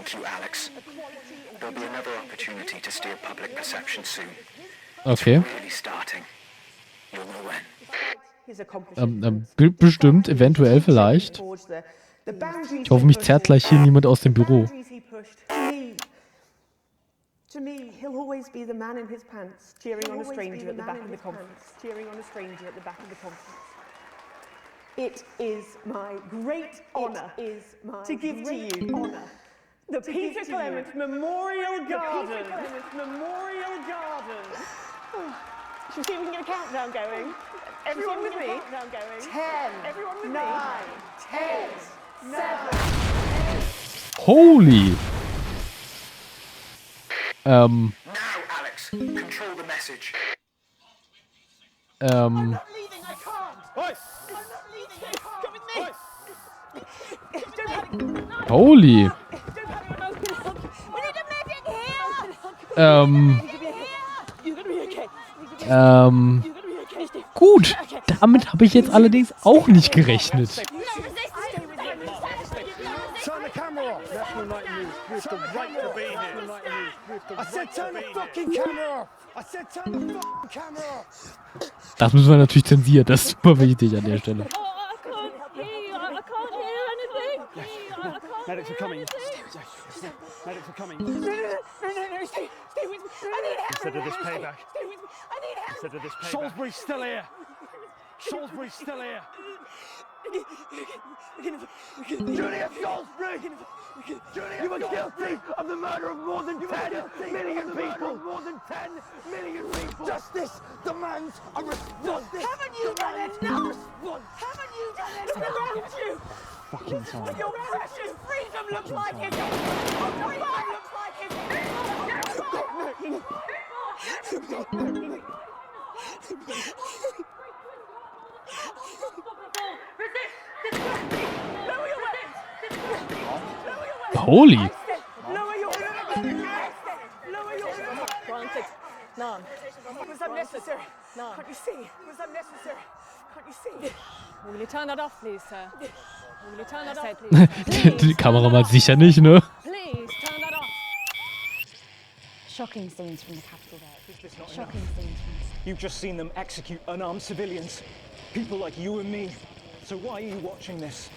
Thank you, Alex. There'll be another opportunity to steer public perception soon. Okay. Really starting. You'll know when. Bestimmt, eventuell vielleicht. Ich hoffe, mich zerrt gleich hier niemand aus dem Büro. To me, he'll always be the man in his pants, cheering on a stranger at the back of the conference. It is my great honour to give to you the Peter Clement Memorial Garden. Should we see if we can get a countdown going? Everyone with me? 10, 9, 10, 7. Holy! Now, Alex, control the message. I'm not leaving, I can't! I'm not leaving, come with me! Holy! We need a medic here! You're gonna be okay. Gut, damit habe ich jetzt allerdings auch nicht gerechnet. Turn the camera off. National Night News. You have the right to be here. I said turn the fucking camera off. I said turn the fucking camera off. Das müssen wir natürlich zensieren, das ist super wichtig an der Stelle. I can't hear anything. Medics are coming. Medics are coming. No, stay with me. I need help. Instead of this payback. Stay with me. I need help. Instead of this payback. Salisbury's still here. Salisbury's still here. Julia Salisbury! You were guilty of the murder of more than 10 million people! More than 10 million people! Justice demands a response! Haven't you done it? No response! Haven't you done it? Look around you! Fucking time. Your precious freedom looks like it! Your freedom looks like it! Holy! Lower your Granted. None. It was unnecessary. None. Can't you see? It was unnecessary. Can't you see? Will you turn that off, please, sir? Will you turn that off, please? Die Kameramann sicher nicht, ne? Please turn that off. Shocking scenes from the Capitol there. Shocking scenes from the... You've just seen them execute unarmed civilians. People like you and me. So why are you watching this?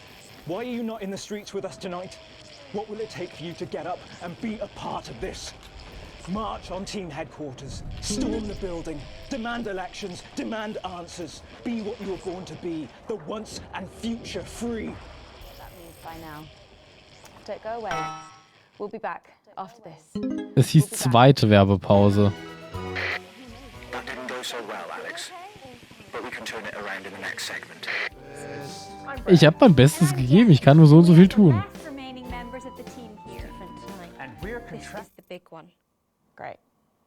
Why are you not in the streets with us tonight? What will it take for you to get up and be a part of this? March on team headquarters, storm the building, demand elections, demand answers. Be what you were born to be, the once and future free. That means by now. Don't go away. We'll be back after this. Es hieß zweite Werbepause. That didn't go so well, Alex. But we can turn it around in the next segment. Ich habe mein Bestes gegeben, ich kann nur so und so viel tun. This is the big one. Great.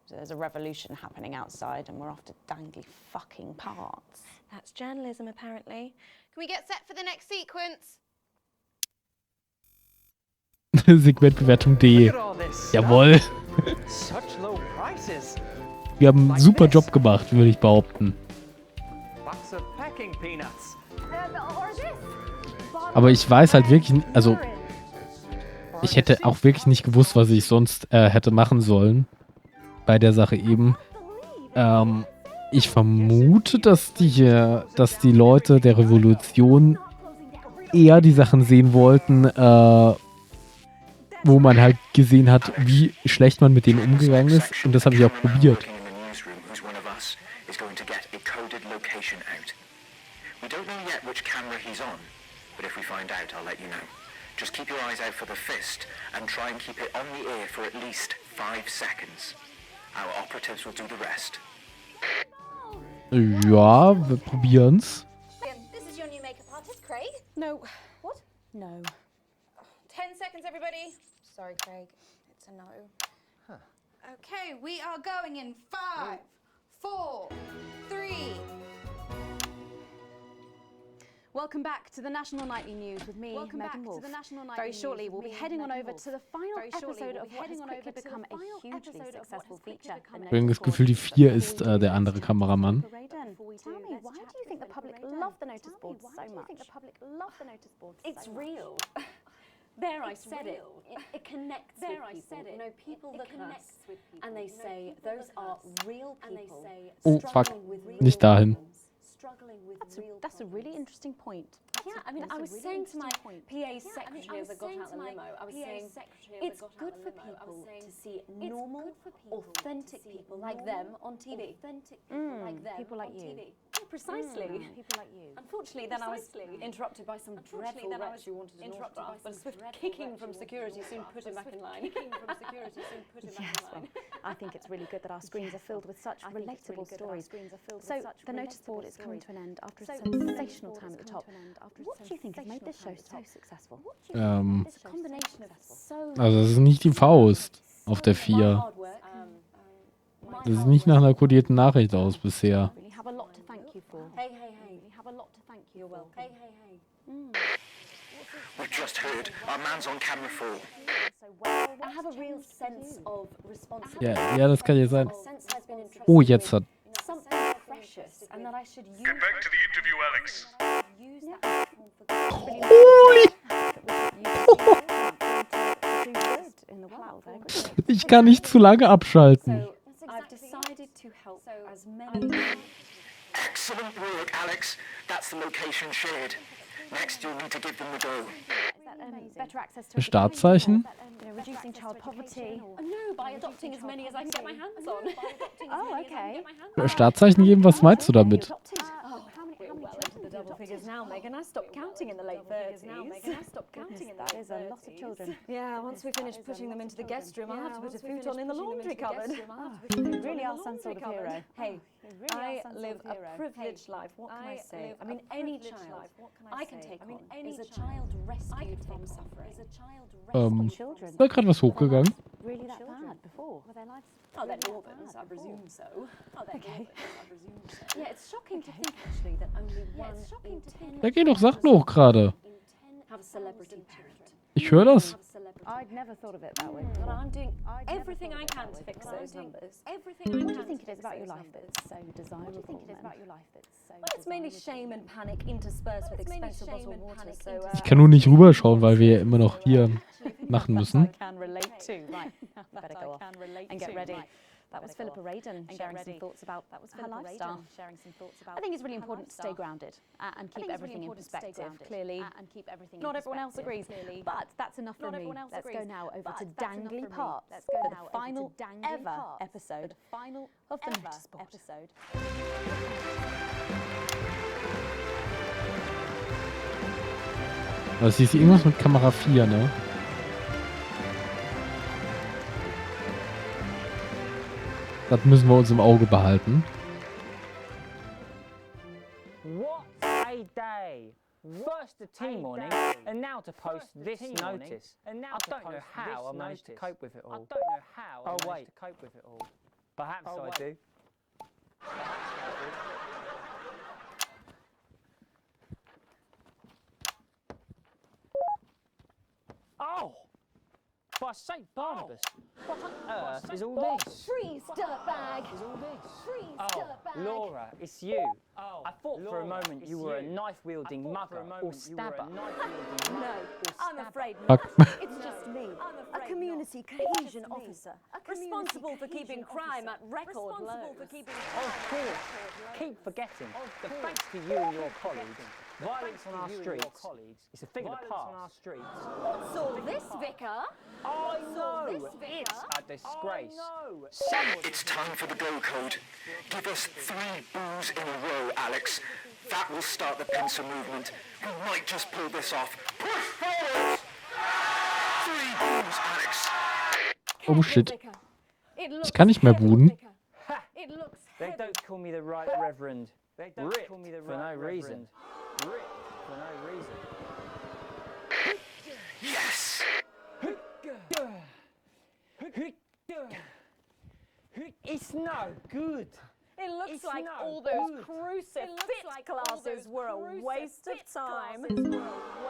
So there's a revolution happening outside and we're off to dangly fucking parts. That's journalism, apparently. Can we get set for the next sequence? Segmentbewertung D. Jawohl. Wir haben einen super Job gemacht, würde ich behaupten. Aber ich weiß halt wirklich, also ich hätte auch wirklich nicht gewusst, was ich sonst hätte machen sollen bei der Sache eben. Ich vermute, dass die Leute der Revolution eher die Sachen sehen wollten, wo man halt gesehen hat, wie schlecht man mit denen umgegangen ist. Und das habe ich auch probiert. Just keep your eyes out for the fist and try and keep it on the air for at least 5 seconds. Our operatives will do the rest. Ja, wir probieren's. This is your new makeup artist, Craig. No. What? No. 10 seconds, everybody. Sorry, Craig. It's a no. Okay, we are going in 5, 4, 3. Welcome back to the National Nightly News with me, Megan Wolf. Very shortly, we'll be heading on over to the final episode of what has quickly become a hugely successful feature. Ich habe das Gefühl, die 4 ist der andere Kameramann. Tell me, why do you think the public love the notice boards so much? It's real. There, I said it. It connects with people. You know, people look at us and they say, those are real people Oh, fuck. struggling with real Nicht dahin. problems, struggling with real That's a really interesting point. Yeah, I mean, I was saying to my PA secretary as I got out the limo, I was saying, it's good for people to see normal, authentic people like them on TV. People like you. Yeah, precisely. People like you. Unfortunately, then I was interrupted by some dreadful wretch who wanted an autograph, but a swift kicking from security soon put him back in line. Yes, well, I think it's really good that our screens are filled with such relatable stories. So the notice board is coming to an end after a sensational time at the top. What do you think has made this show so successful? It's a combination of so Also das ist nicht die Faust auf der 4. hard work. Das sieht nicht nach einer kodierten Nachricht aus bisher. Really have a lot to thank you for. Hey. Really have a lot to thank you for. Hey. We've just heard our man's on camera for. I have a real sense of responsibility. Ja, das kann ja sein. A sense I've been entrusted Oh, jetzt hat... with something precious, and that I should use. Get back to the interview, Alex. Use that platform for good. In the world, I agree. Ich kann nicht zu lange abschalten. So I've decided to help as many. Excellent work, Alex. That's the location shared. Next, you'll need to give them the go. Better access to Startzeichen? reducing child poverty. No, by adopting as many as I can get my hands on. Oh, okay. Startzeichen geben, was meinst du damit? We're well into the double figures now, Megan. I stopped counting in the late 30s. That is a lot of children. Yeah, once we finish putting them into the guest room, I'll have to put a futon in the laundry cupboard. You really are some sort of hero. Hey, I live a privileged life. What can I say? I mean, any child I can take on is a child rescued from suffering. Children. Ist da gerade was hochgegangen? Really that bad before? Were their lives Oh, they're orphans, I presume so. Okay. Yeah, it's shocking to think actually that only one in 10 Da gehen doch Sachen hoch gerade. have a celebrity parent. Ich höre das. I'd never thought of it that way. But I'm doing everything I can to fix those numbers. Everything I What can. do you think it is about your life that's so desirable? What do you think it is about your life that's so Well, it's mainly shame and panic interspersed with expensive bottled water. So, Ich kann nur nicht rüberschauen, weil wir ja immer noch hier machen müssen. can relate to. Right, better go off and get ready. That was Philippa Radin sharing some thoughts about her lifestyle. I think it's really important to stay grounded and keep everything in perspective. Clearly, not everyone else agrees, but that's enough for me. Let's go now over to Dangly Parts for the final ever episode of the Notice Board. Also ist irgendwas mit Kamera 4, ne? Das müssen wir uns im Auge behalten. What a day! First the tea morning, and now to post this notice. I don't know how I managed to cope with it all. Oh wait, perhaps I do. Oh! By St. Barnabas! What on earth is all this? freeze, dirtbag! Oh, Laura, it's you. I thought for a moment you were a knife-wielding mugger or stabber. No, I'm afraid Fuck. not. It's just me, a community cohesion officer, responsible for keeping crime at record lows. Of course, keep forgetting that thanks to you and your colleagues, violence on our streets is a thing of the past. What's all this, Vicar? I know, it's a disgrace. It's time for the go code. Give us 3 boos in a row, Alex. That will start the pincer movement. We might just pull this off. Push forward! 3 boos, Alex. Oh shit. Ich kann nicht mehr buhen. They don't call me the Right Reverend. Ripped for no reason. Yes! It's no good. It looks It's like no all those good. crucifix classes were a waste of time.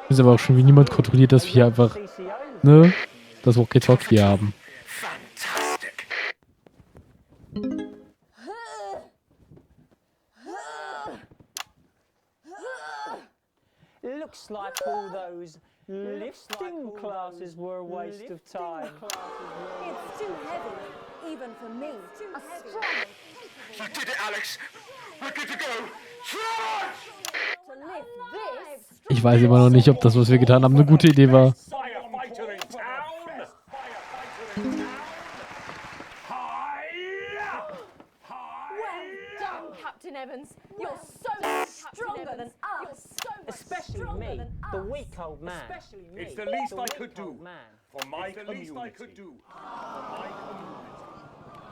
Ist aber auch schon wie niemand kontrolliert, dass wir hier einfach, ne, das Walkie-Talkie haben. Fantastic. Looks like all those Lifting classes were a waste of time. It's too heavy, even for me. A strong You did it, Alex. We're good to go. Charge! to lift this. Ich weiß immer noch nicht, ob das, was wir getan haben, eine gute Idee war. Firefighter in town! Well done, Captain Evans. You're so much stronger than us. Especially me, the weak old man. It's the least I could do. For my community.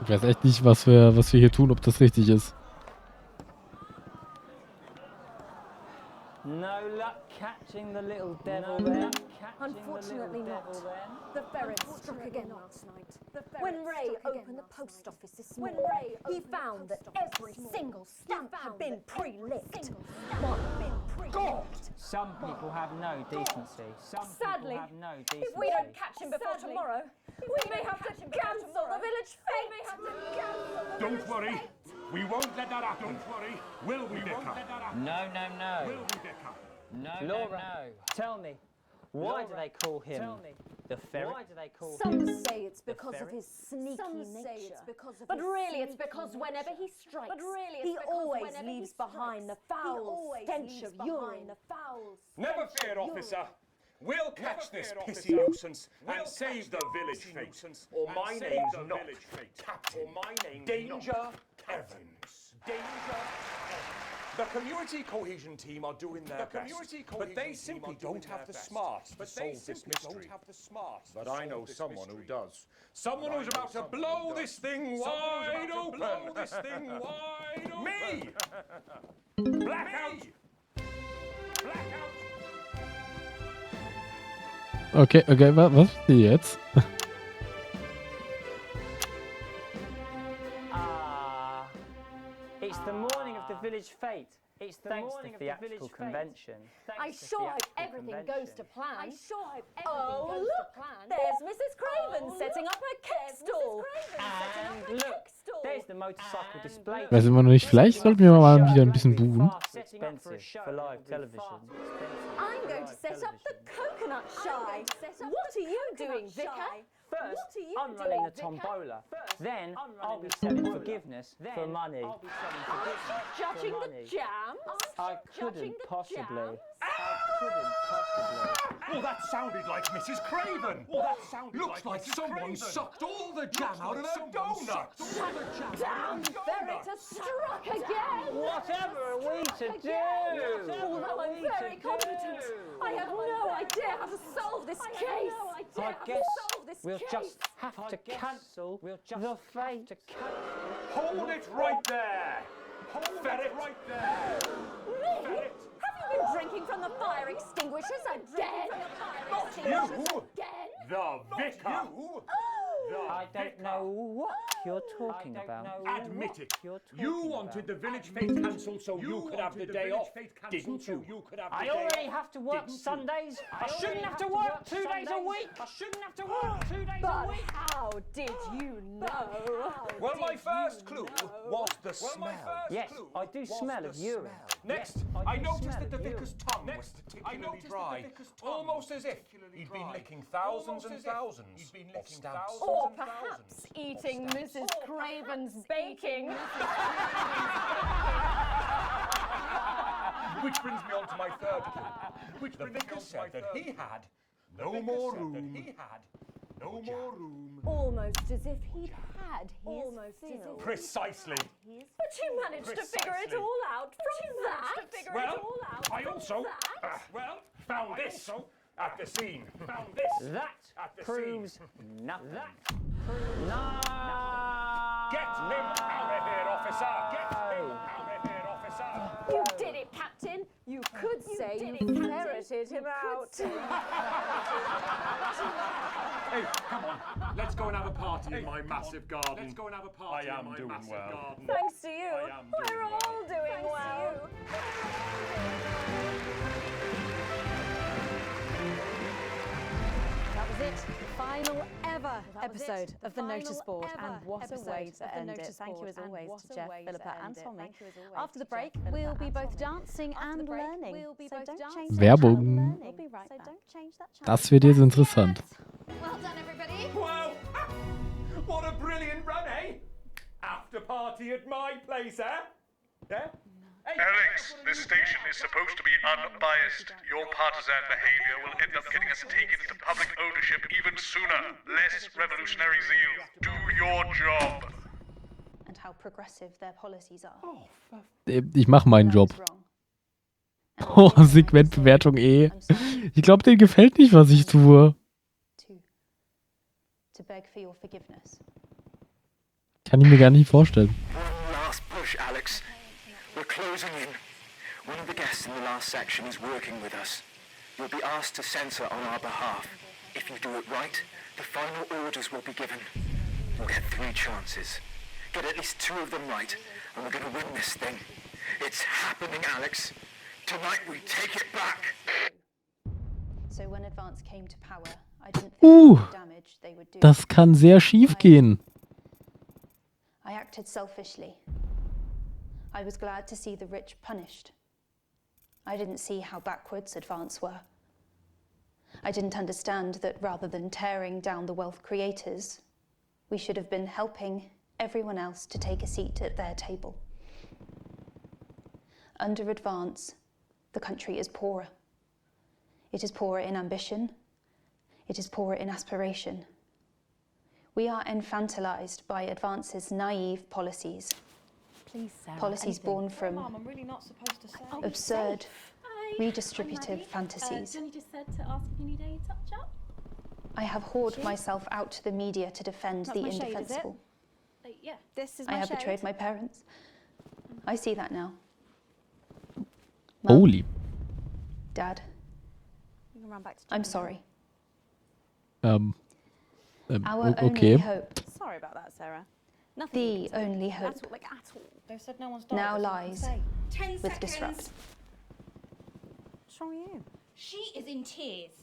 Ich weiß echt nicht, was wir hier tun, ob das richtig ist. No luck catching the little devil then. Unfortunately not. The ferret struck again last night. When Ray opened the post office this morning, he found that every single stamp had been pre-licked. Some people have no decency. Sadly, have no decency. if we don't catch him before tomorrow, we may have to cancel the village fete. Don't worry. We won't let that happen. Don't worry. Will we, Vicar? No. Will we, Vicar? No, Laura, tell me, why do they call him the ferret? Why do they call Some him say it's because of his sneaky nature. But really it's because whenever he strikes, he always leaves behind the foul stench of urine. Never fear, officer. We'll catch this pissy nuisance and save the village fate. Or my name's not Captain. Danger Evans. The community cohesion team are doing their best, but they simply don't have the smarts to solve this mystery. But I know someone who does. Someone who's about to blow this thing wide open. Me! Blackout! Blackout! Okay, was ist die jetzt? It's the morning of the village fete. It's the morning of the theatrical convention. I sure hope everything goes to plan. Oh, look! There's Mrs. Craven setting up her cake stall. And look, there's the motorcycle display. Weiß immer noch nicht, vielleicht sollten wir mal wieder ein bisschen buchen. Expensive for live television. I'm going to set up the coconut shy. What are you doing, Vicar? First, I'm running the tombola. Then, I'll be selling forgiveness for money. Judging the jams? I couldn't possibly. Oh, that sounded like Mrs. Craven. Looks like someone sucked all the jam out of her donut. Damn ferret has struck again! Whatever are we to do? Although I'm very competent, I have no idea how to solve this case. I guess we'll just have to cancel the fate. Hold it right there. Ferret right there. Me? Have you been drinking from the fire extinguishers again? You? The Vicar. I don't know what you're talking about. Admit it. You wanted the village fete cancelled so you could have the day off, didn't you? I already have to work Sundays. I shouldn't have to work 2 days a week. But how did you know? Well, my first clue was the smell. Yes, I do smell of urine. Next, I noticed that the vicar's tongue was particularly dry, almost as if he'd been licking thousands and thousands of stamps. Or perhaps eating Mrs. Craven's baking. Which brings me on to my third clue. The vicar said that he had no more room. Almost as if he'd had his fill. Precisely. But you managed to figure it all out from that? Well, I also found this at the scene. That proves nothing. Get him out of here, officer! You did it, Captain. You could say you ferreted him out. Hey, come on. Let's go and have a party in my massive garden. I am doing well. Thanks to you, we're all doing well. That was it. Final ever episode of the notice board. And what a way to end it. Thank you as always to Jeff, Philippa and Tommy. After the break, we'll be both dancing and learning. So don't change Werbung. We'll be right back. Das wird jetzt interessant. Well done, everybody. Wow! What a brilliant run, eh? After party at my place, eh? Yeah? Hey, Alex, this station is supposed to be unbiased. Your partisan behavior will end up getting us taken into public ownership even sooner. Less revolutionary zeal. Do your job. And how progressive their policies are. Ich mache meinen Job. Oh, Segmentbewertung eh. Ich glaube, denen gefällt nicht, was ich tue. To beg for your forgiveness. Kann ich mir gar nicht vorstellen. One last push, Alex. We're closing in. One of the guests in the last section is working with us. You'll be asked to censor on our behalf. If you do it right, the final orders will be given. You'll get 3 chances. Get at least 2 of them right, and we're going to win this thing. It's happening, Alex. Tonight we take it back. So when Advance came to power, I didn't think the damage they would do. Das kann sehr schief gehen. I acted selfishly. I was glad to see the rich punished. I didn't see how backwards Advance were. I didn't understand that rather than tearing down the wealth creators, we should have been helping everyone else to take a seat at their table. Under Advance, the country is poorer. It is poorer in ambition. It is poorer in aspiration. We are infantilized by Advance's naive policies. Please, Sarah, policies born from Mom, I'm really not supposed to say. absurd, redistributive fantasies. Jenny just said to ask if you need any touch-up. I have whored myself out to the media to defend That's the my shade, is it? indefensible. Yeah. This is I my have shade. betrayed my parents. I see that now. Holy. Dad, You can run back to I'm Jenny. sorry. Okay. Our only hope, Sorry about that, Sarah. the only hope, At all, like at all. They said no one's now died. lies 10 with seconds. Disrupt. What's wrong with you? She is in tears.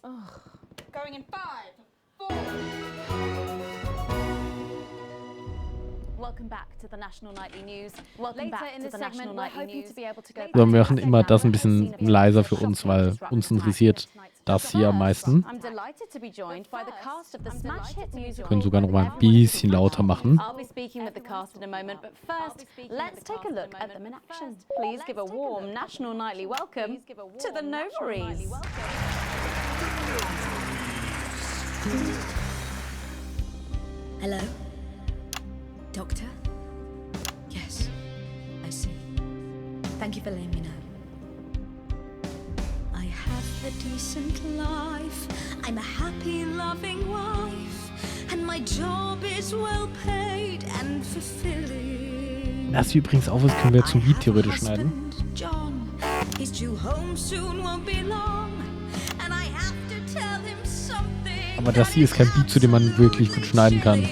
Going in 5, 4. Welcome back to the National Nightly News. Welcome back to the National Nightly News. So, wir machen immer das ein bisschen leiser für uns, weil uns interessiert das hier am meisten. I'm delighted to be joined by the cast of the smash hit musical. Können sogar noch mal ein bisschen lauter machen. I'll be speaking with the cast in a moment, but first, let's take a look at them in action. Please give a warm National Nightly welcome to the Novaries. Hello? Doctor? Yes, I see. Thank you for letting me know. I have a decent life. I'm a happy, loving wife. And my job is well paid and fulfilling. Das übrigens auch, das können wir zum Lied theoretisch schneiden. John, he's due home soon, won't be long. And I have to tell him something. Aber das hier ist kein Beat, zu dem man wirklich gut schneiden kann.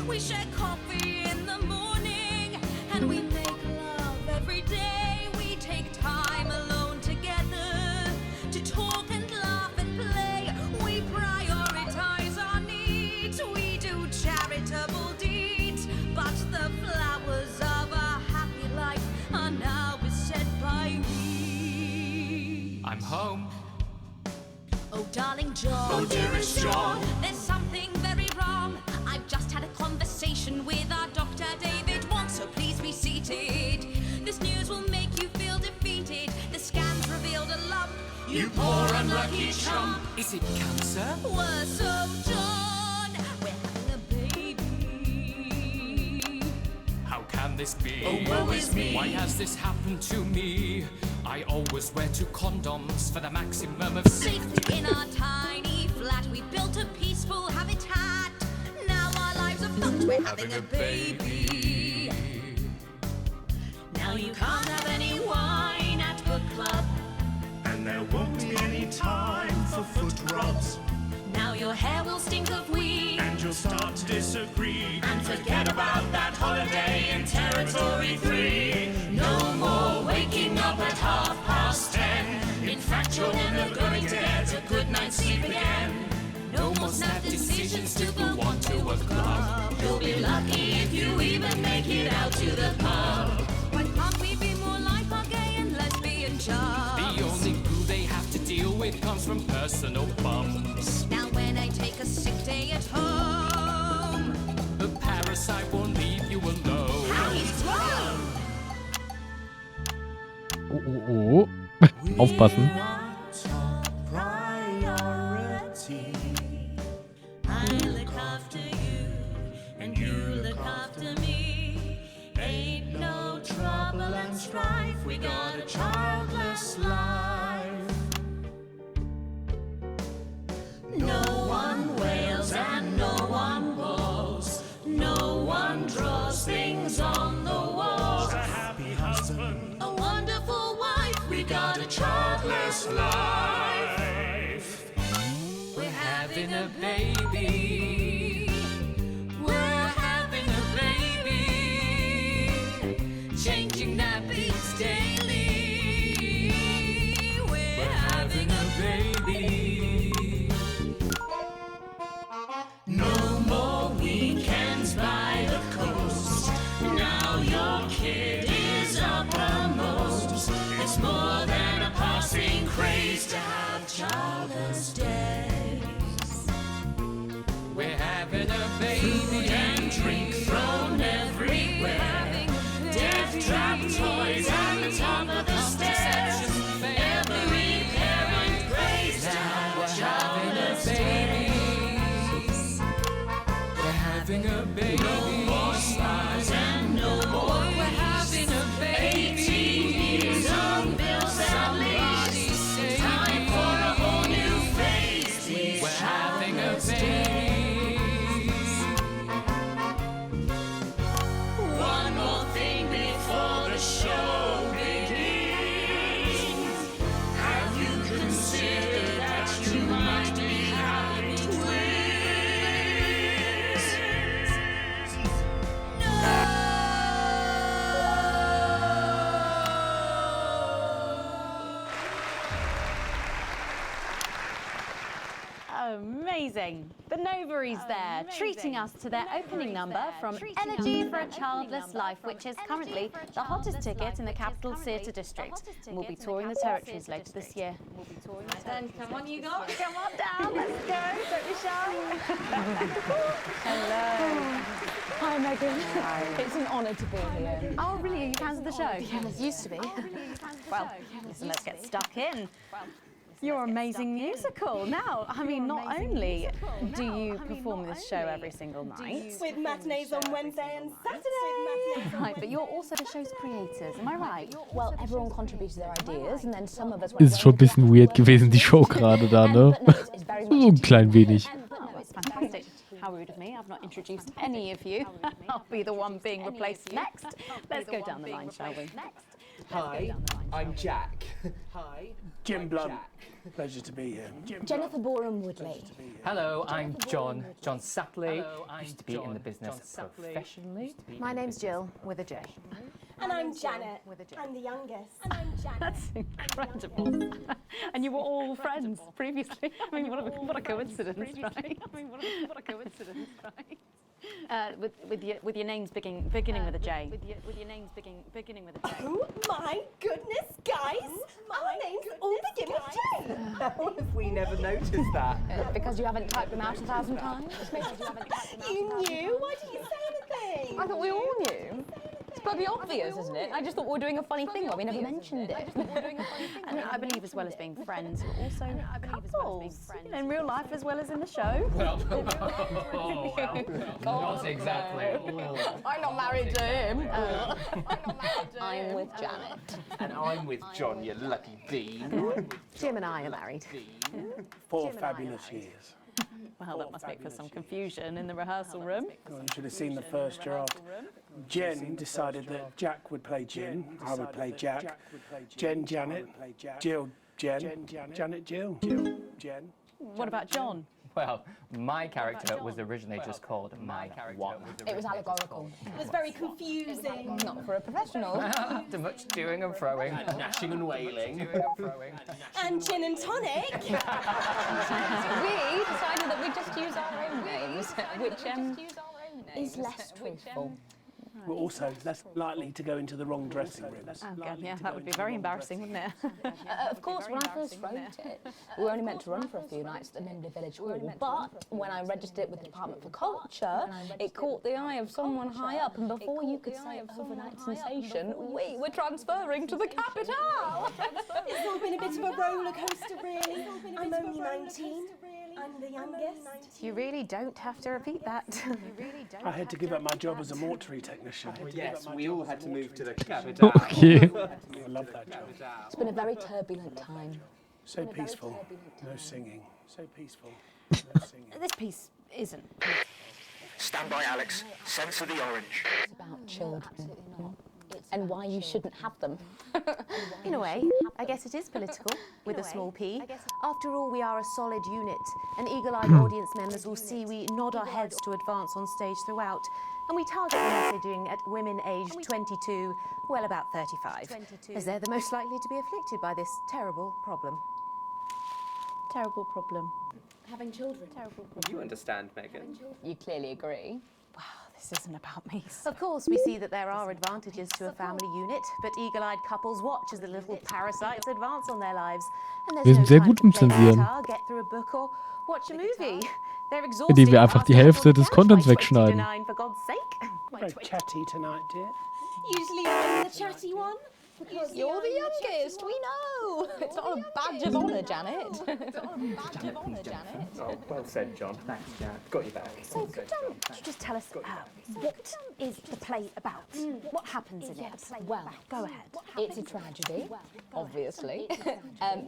We share coffee in the morning, and we make love every day. We take time alone together to talk and laugh and play. We prioritize our needs. We do charitable deeds, but the flowers of a happy life are now beset by weeds. I'm home. Oh, darling John. Oh, dearest John. There's something very wrong. I've just had a conversation with our doctor, David Wong, so please be seated. This news will make you feel defeated. The scans revealed a lump. You poor unlucky chump. Is it cancer? Worse, oh, John. We're having a baby. How can this be? Oh, woe is me. Why has this happened to me? I always wear 2 condoms for the maximum of Safety in our tiny flat. We built a peaceful habitat. Now our lives are fucked. We're having a baby. Now you can't have any wine at book club. And there won't be any time for foot rubs. Now your hair will stink of weed. And you'll start to disagree. And forget about that holiday in Territory 3. No more waking up at 10:30. In fact, you're never going to get a good night's sleep again. No more snap ambitions to go on to a club. You'll be lucky if you even make it out to the pub. Why can't we be more like our gay and lesbian chums? The only glue they have to deal with comes from personal bums. Now when I take a sick day at home, The parasite won't leave you alone. how he's wrong. Oh. Aufpassen. I look after you, and you look after me. Ain't no trouble and strife, we got a childless life. No one wails and no one bawls, no one draws things on the walls. A happy husband, A wonderful wife, we got a childless life. We're having a baby. We're having a baby. Changing nappies daily. We're having a baby. No more weekends by the coast. Now your kid is uppermost. It's more than a passing craze to have childless days. We're having a baby. Food and drink thrown everywhere. Death trap toys at the top of the stairs. Every parent prays to have childless babies. We're having a baby. No more spas and no more we're having a baby. 18 years on bills at least. Time for a whole new phase. These We're having a childless baby. days. One more thing before the show begins. Have you considered that you might be having twins? Amazing. The Novaries there, treating us to their opening number from Energy for a Childless Life, which is currently the hottest ticket in the Capital Theatre District. And we'll be touring the territories later this year. Then come on, you guys. Come on down, let's go, don't be shy. Hello. Hi, Megan. It's an honour to be here. Oh, really? Are you fans of the show? It used to be. Well, listen, let's get stuck in. Your amazing musical. Now, I mean, not only do you perform this show every single night, With matinees on Wednesday and Saturday. right, but you're also the show's creators, am I right? Well, everyone contributed their ideas and then some of us Ist schon ein bisschen weird gewesen, die Show gerade da, ne? So ein klein wenig. Oh, it's fantastic. How rude of me, I've not introduced any of you. I'll be the one being replaced next. Let's go down the line, shall we? Hi, I'm Jack. Hi, Jim Blunt. Pleasure to be here. Jennifer Boreham Woodley. Hello, I'm John Satley. I used to be in the business professionally. My name's Jill with a J. And I'm Janet. I'm the youngest. And I'm Janet. That's incredible. And you were all friends previously. I mean, what a coincidence, right? I mean, what a coincidence, right? With your names beginning with a J. With your names beginning with a J. Oh my goodness, guys! Our names all begin with J. How have we never noticed that? Because you haven't typed them out 1,000 times? You knew? Why didn't you say anything? I thought we all knew. It's bloody obvious, isn't it? I just thought we were doing a funny thing where we never mentioned it. And I believe as well as being friends, you're also couples. You know, in real life as well as in the show. Well, not exactly. I'm not married to him. I'm with Janet. And I'm with John, you lucky bean. Jim and I are married. 4 fabulous years. Well, that must make for some confusion in the rehearsal room. Well, you should have seen the first draft. Jen decided that Jack would play Jim, I would play Jack. Jen, Janet, Jill, Jen, Janet, Jill, Jen. What about John? Well, my character was originally just called Man 1. It was allegorical. It was very confusing. Not for a professional. Too much doing and throwing. Gnashing and wailing. And gin and tonic. We decided that we'd just use our own names, which is less truthful. We're also less likely to go into the wrong dressing rooms. Oh god, yeah, that would be very embarrassing, wouldn't it? Of course, when I first wrote it, we were only meant to run for a few nights at the Member Village Hall, but when I registered it with the Department for Culture, it caught the eye of someone high up, and before you could say overnight sensation, we were transferring to the capital! It's all been a bit of a roller coaster, really. I'm only 19. I'm the youngest. You really don't have to repeat that. I had to give up my job as a mortuary technician. Yes, we all had to move to the capital. Okay. I love that job. It's been a very turbulent time. So peaceful, no singing. So peaceful, no singing. This piece isn't. Stand by, Alex. Censor the orange. It's about children and why you shouldn't have them. In a way, I guess it is political, with a small p. After all, we are a solid unit, and eagle-eyed audience members will see we nod our heads to advance on stage throughout, and we target the messaging at women aged 22, well about 35, as they're the most likely to be afflicted by this terrible problem. Terrible problem. Having children. Terrible problem. You understand, Megan. You clearly agree. Wow, this isn't about me. Of course, we see that there are advantages to a family unit, but eagle-eyed couples watch as the little parasites advance on their lives. And Wir there's sind no sehr time gut to im play Zensieren. guitar, get through a book or watch a movie. They're exhausted. Indem wir einfach die Hälfte des Contents wegschneiden. For God's sake. Very chatty tonight, dear. Usually I'm the chatty one. You're the youngest, we know. It's not a badge of honour, Janet. It's not a badge of honour, Janet. Oh, well said, John. Thanks, Janet. Got you back. So could you just tell us what is the play about? What happens in it? Well, Go ahead. it's a tragedy, obviously.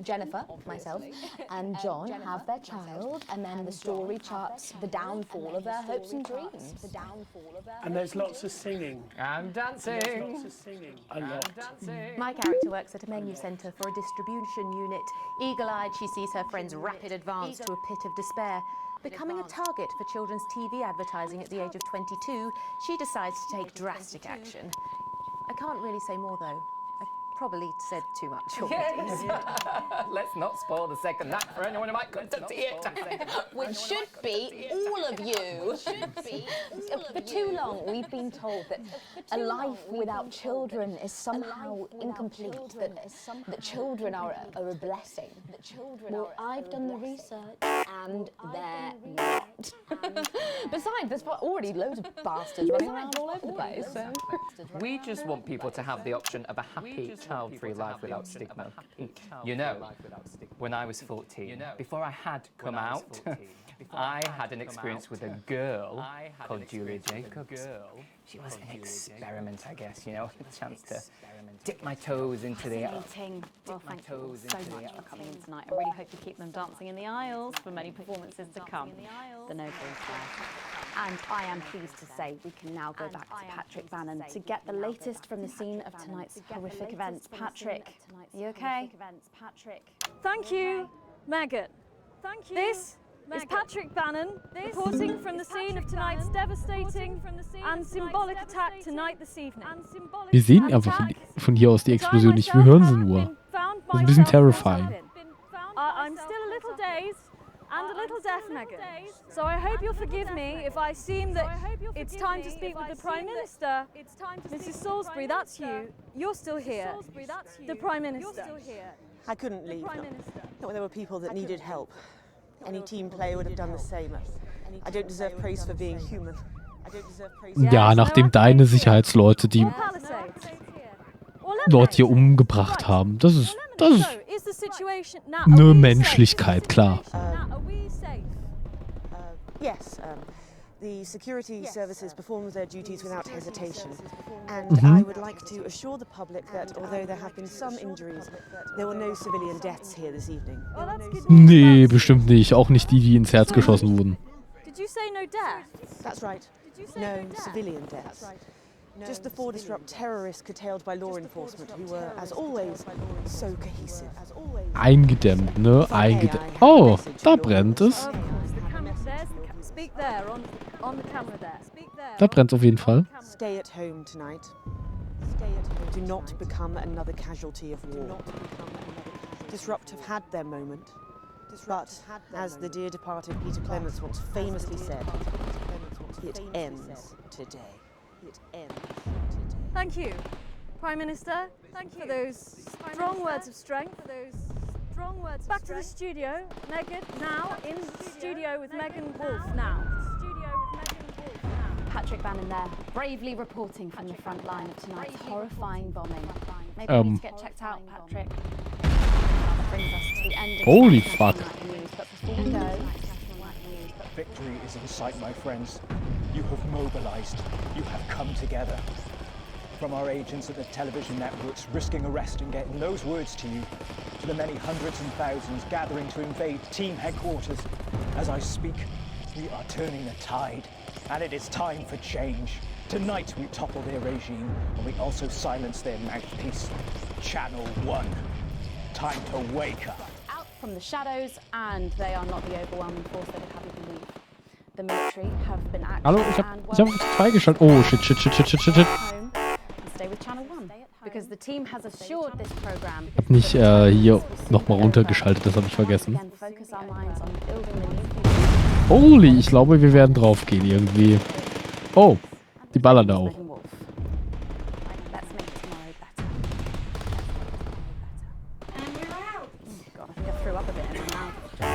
Jennifer, myself, and John have their child, and then the story charts the downfall of their hopes and dreams. And there's lots of singing. I'm There's dancing. lots of singing. A lot. My character works at a menu centre for a distribution unit. Eagle-eyed, she sees her friend's rapid advance to a pit of despair. Becoming a target for children's TV advertising at the age of 22, she decides to take drastic action. I can't really say more, though. I probably said too much already. Let's not spoil the second act for anyone who might come to see it. Which should be all of you. For too long, we've been told that a life without children is somehow incomplete, that children are a blessing. Well, I've done the research, and they're not. Besides, there's already loads of bastards running around all over the place. So. We just want people to have the option of a happy, child-free life without stigma. You know, when I was 14, before I had come out, I had an experience with a girl called Julia Jacobs. She was an experiment, I guess, you know, a chance to dip my toes into the... Fascinating. Well, thank you so much for coming in tonight. I really hope you keep them dancing in the aisles for many performances to come. The No Games Fair. And I am pleased to say we can now go back to Patrick Bannon to get the latest from the scene of tonight's horrific events. Patrick, are you okay? Thank you, Megan. Thank you. This is Patrick Bannon reporting from the scene of tonight's devastating and symbolic attack tonight this evening. Wir sehen einfach von hier aus die Explosion nicht, wir hören sie nur. Das ist ein bisschen terrifying. I'm still a little dazed and a little deaf, Megan. So I hope you'll forgive me if I seem that it's time to speak with the Prime Minister. Mrs. Salisbury, that's you. You're still here. The Prime Minister. I couldn't leave. Not when there were people that needed help. Any team player would have done the same. I don't deserve praise for being human. Ja, nachdem deine Sicherheitsleute die Leute hier umgebracht haben. Das ist eine Menschlichkeit, klar. Yes, the security services performed their duties without hesitation. And I would like to assure the public that although there have been some injuries, there were no civilian deaths here this evening. Nee, bestimmt nicht. Auch nicht die, die ins Herz geschossen wurden. Did you say no deaths? That's right. No civilian deaths. Just the 4 disrupt terrorists curtailed by law enforcement, who were, as always, so cohesive. Eingedämmt, ne? Eingedämmt. Oh, da brennt es. Speak there, on the camera there. Speak there. Da brennt auf jeden Fall. Stay at home tonight. Stay at home. Do not become another casualty of war. Disrupt have had their moment. But, as the dear departed Peter Clements once famously said, it ends today. It ends today. Thank you, Prime Minister. Thank you for those strong words of strength. Back to the studio. Megan, now in the studio with Megan Wolf now. Patrick Bannon there, bravely reporting from the front line of tonight's horrifying bombing. Maybe we need to get checked out, Patrick. That brings us to the end of Holy the fuck. news, but before we go, Victory is in sight, my friends. You have mobilized. You have come together. From our agents at the television networks risking arrest and getting those words to you, to the many hundreds and thousands gathering to invade team headquarters. As I speak, we are turning the tide, and it is time for change. Tonight we topple their regime, and we also silence their mouthpiece. Channel 1. Time to wake up. out from the shadows, and they are not the overwhelming force they would have you believe. The military have been active Hallo, ich hab freigeschaltet. Oh, shit. home and stay with Channel 1 because the team has assured this program. Nicht hier nochmal runtergeschaltet, das habe ich vergessen. Again, focus our minds on building the new future. Holy, ich glaube, wir werden draufgehen irgendwie. Oh, die ballern da auch. Let's make tomorrow better. And we're out. God, I think I threw up a bit in my mouth.